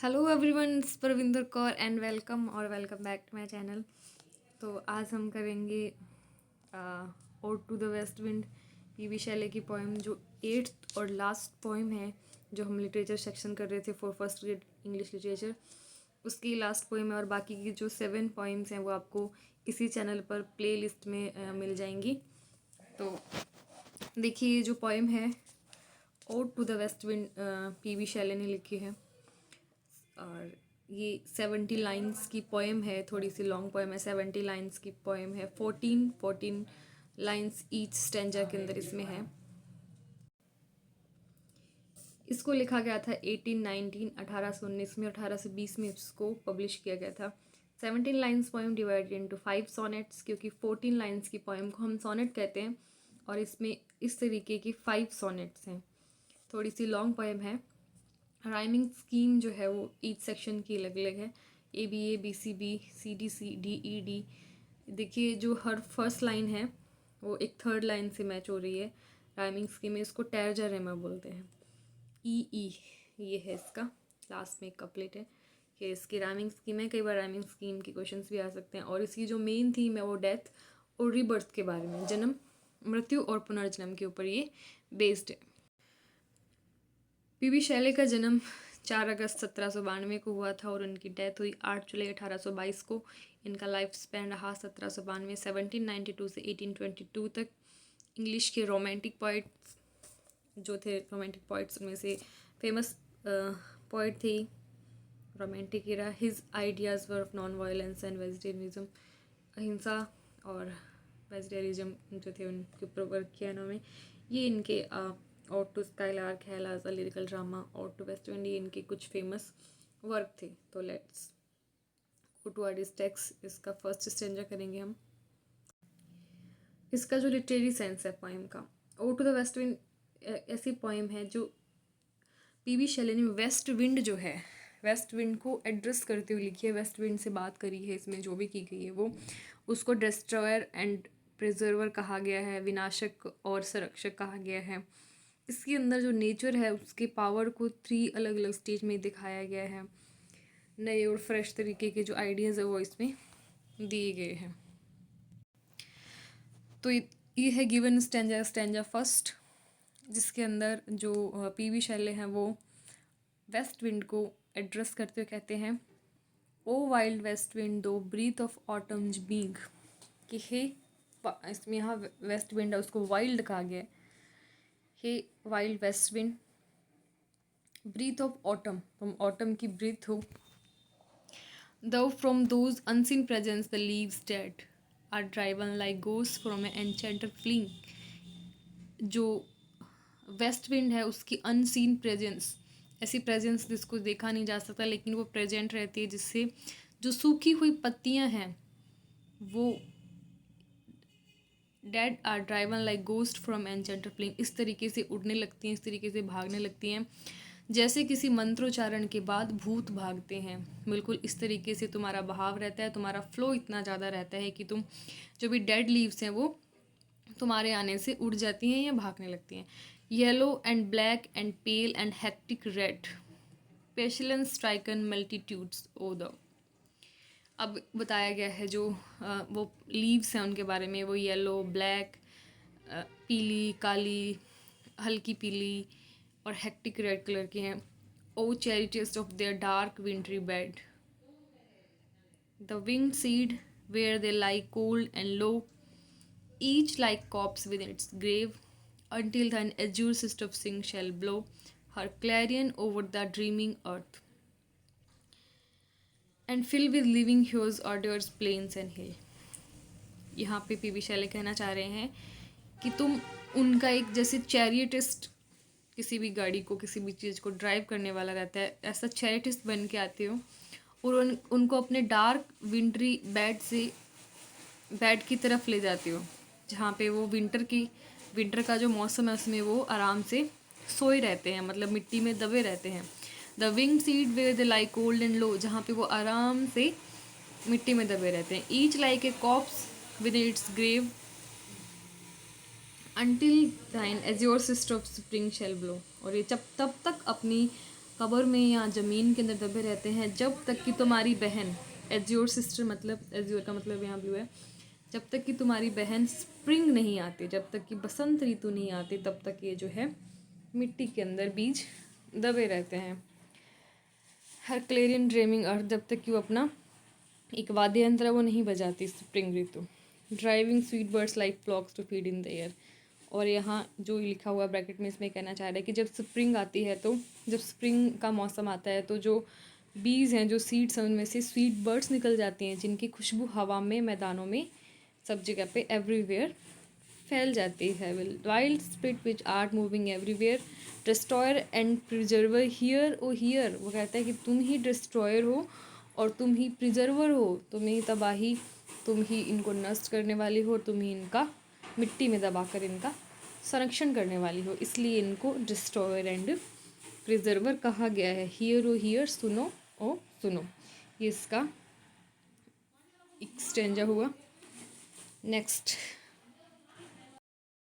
Hello everyone, it's Parvinder Kaur and welcome back to my channel. तो आज हम करेंगे ode to the west wind, PB Shelley की poem, जो 8th और लास्ट पोएम है जो हम लिटरेचर सेक्शन कर रहे थे for first grade English literature. उसकी लास्ट पोएम है और बाकी की जो 7 पोएम्स हैं वो आपको इसी चैनल पर प्ले लिस्ट में मिल जाएंगी। तो देखिए, ये जो पोएम है ode to the west wind PB Shelley ने लिखी है और ये 70 लाइन्स की पोएम है। थोड़ी सी लॉन्ग पोएम है, 70 लाइन्स की पोएम है। 14 लाइन्स ईच स्टेंजा के अंदर इसमें है। इसको लिखा गया था 1819 में, 1820 में इसको पब्लिश किया गया था। 17 lines poem divided into 5 sonnets, क्योंकि 14 लाइन्स की पोएम को हम सोनेट कहते हैं और इसमें इस तरीके की 5 सोनेट्स हैं। थोड़ी सी लॉन्ग पोएम है। राइमिंग स्कीम जो है वो ईच सेक्शन की अलग अलग है। ABA, BCB, CDC, DED। देखिए, जो हर फर्स्ट लाइन है वो एक थर्ड लाइन से मैच हो रही है। राइमिंग स्कीम में इसको टैरजा रेमा बोलते हैं। EE ये है इसका लास्ट में एक कपलेट है कि इसकी राइमिंग स्कीम है। कई बार राइमिंग स्कीम के क्वेश्चंस भी आ सकते हैं। और इसकी जो मेन थीम है वो डेथ और रीबर्थ के बारे में, जन्म, मृत्यु और पुनर्जन्म के ऊपर ये बेस्ड है। पीवी शैले का जन्म 4 अगस्त 1792 को हुआ था और उनकी डेथ हुई 8 जुलाई 1822 को। इनका लाइफ स्पैन रहा 1792 से 1822 तक। इंग्लिश के रोमांटिक पोइट्स जो थे, रोमांटिक पोइट्स में से फेमस पोइट थी romantic era. His ideas were of non violence and vegetarianism. अहिंसा और वेजिटेरिज्म जो थे उनके ऊपर वर्क किया इन्होंने। ये इनके और to skylark, Hellas, a lyrical drama, और टू वेस्ट विंड, ये इनके कुछ फेमस वर्क थे। तो let's go to artist text. इसका फर्स्ट स्टेंजा करेंगे हम। इसका जो लिटरेरी सेंस है पोएम का, O to the west wind ऐसी पोएम है जो पीवी शैले ने वेस्ट विंड जो है, वेस्ट विंड को एड्रेस करते हुए लिखी है। वेस्ट विंड से बात करी है इसमें, जो भी की गई है वो उसको डिस्ट्रॉयर एंड प्रिजर्वर कहा गया है, विनाशक और संरक्षक कहा गया है। इसके अंदर जो नेचर है उसके पावर को 3 अलग अलग स्टेज में दिखाया गया है। नए और फ्रेश तरीके के जो आइडियाज़ है वो इसमें दिए गए हैं। तो ये है गिवन स्टेंजा फर्स्ट, जिसके अंदर जो पीवी शैले हैं वो वेस्ट विंड को एड्रेस करते हुए कहते हैं, ओ वाइल्ड वेस्ट विंड दो ब्रीथ ऑफ ऑटम्स बीग। कि हे, इसमें यहाँ वेस्ट विंड है उसको वाइल्ड कहा गया है। हे wild west wind, breath of autumn, तुम ऑटम की ब्रीथ हो। Though from those unseen presence the leaves dead are driven like ghosts from an enchanted fleeing। जो वेस्ट विंड है उसकी अनसीन प्रेजेंस, ऐसी प्रेजेंस जिसको देखा नहीं जा सकता लेकिन वो प्रेजेंट रहती है, जिससे जो सूखी हुई पत्तियां हैं वो dead are driven like ghost from enchanted flame, इस तरीके से उड़ने लगती हैं, इस तरीके से भागने लगती हैं जैसे किसी मंत्रोच्चारण के बाद भूत भागते हैं। बिल्कुल इस तरीके से तुम्हारा बहाव रहता है, तुम्हारा फ्लो इतना ज़्यादा रहता है कि तुम जो भी डेड लीव्स हैं वो तुम्हारे आने से उड़ जाती हैं या भागने लगती हैं। Yellow and black and pale and hectic red, pestilence stricken multitudes O the. अब बताया गया है जो वो लीव्स हैं उनके बारे में, वो येलो, ब्लैक, पीली, काली, हल्की पीली और हेक्टिक रेड कलर की हैं। O chariotest of their dark wintry bed, the winged seed where they lie cold and low, each like corpse within its grave, until thine azure sister of sing shall blow her clarion over the dreaming earth, and fill with living hues orders plains and hill। यहाँ पे PV Shelley कहना चाह रहे हैं कि तुम उनका एक जैसे चैरियटिस्ट, किसी भी गाड़ी को, किसी भी चीज़ को ड्राइव करने वाला रहता है, ऐसा चैरियटिस्ट बन के आते हो और उनको अपने डार्क विंटरी बेड की तरफ ले जाते हो, जहाँ पे वो विंटर का जो मौसम है उसमें वो आराम से सोए रहते हैं, मतलब मिट्टी में दबे रहते हैं। The wing seed where the like cold and low, जहाँ पे वो आराम से मिट्टी में दबे रहते हैं। Each like a corpse within its grave until thine azure sister of spring shall blow, और ये जब तब तक अपनी कब्र में या ज़मीन के अंदर दबे रहते हैं जब तक कि तुम्हारी बहन, एज योर सिस्टर, मतलब एज योर का मतलब यहाँ ब्लू है, जब तक कि तुम्हारी बहन स्प्रिंग नहीं आती, जब तक कि बसंत ऋतु नहीं आती, तब तक ये जो है मिट्टी के अंदर बीज दबे रहते हैं। हर क्लेरियन ड्रीमिंग अर्थ, जब तक कि वो अपना एक वाद्य यंत्र है वो नहीं बजाती स्प्रिंग ऋतु। Driving sweet birds like flocks to feed in the air. और यहाँ जो लिखा हुआ ब्रैकेट में इसमें कहना चाह रहा है कि जब स्प्रिंग आती है, तो जब स्प्रिंग का मौसम आता है तो जो बीज हैं, जो सीड्स हैं, उनमें से स्वीट बर्ड्स निकल जाती हैं जिनकी खुशबू हवा में, मैदानों में, सब जगह पे, एवरीवेयर फैल जाती है। Wild spirit which art moving everywhere, destroyer and preserver hear O hear. वो कहता है कि तुम ही डिस्ट्रॉयर हो और तुम ही प्रिजर्वर हो, तुम ही तबाही, तुम ही इनको नष्ट करने वाली हो, तुम ही इनका मिट्टी में दबाकर इनका संरक्षण करने वाली हो, इसलिए इनको डिस्ट्रॉयर एंड प्रिजर्वर कहा गया है। हियर ओ हियर, सुनो ओ सुनो, ये इसका एक स्टेंजा हुआ। नेक्स्ट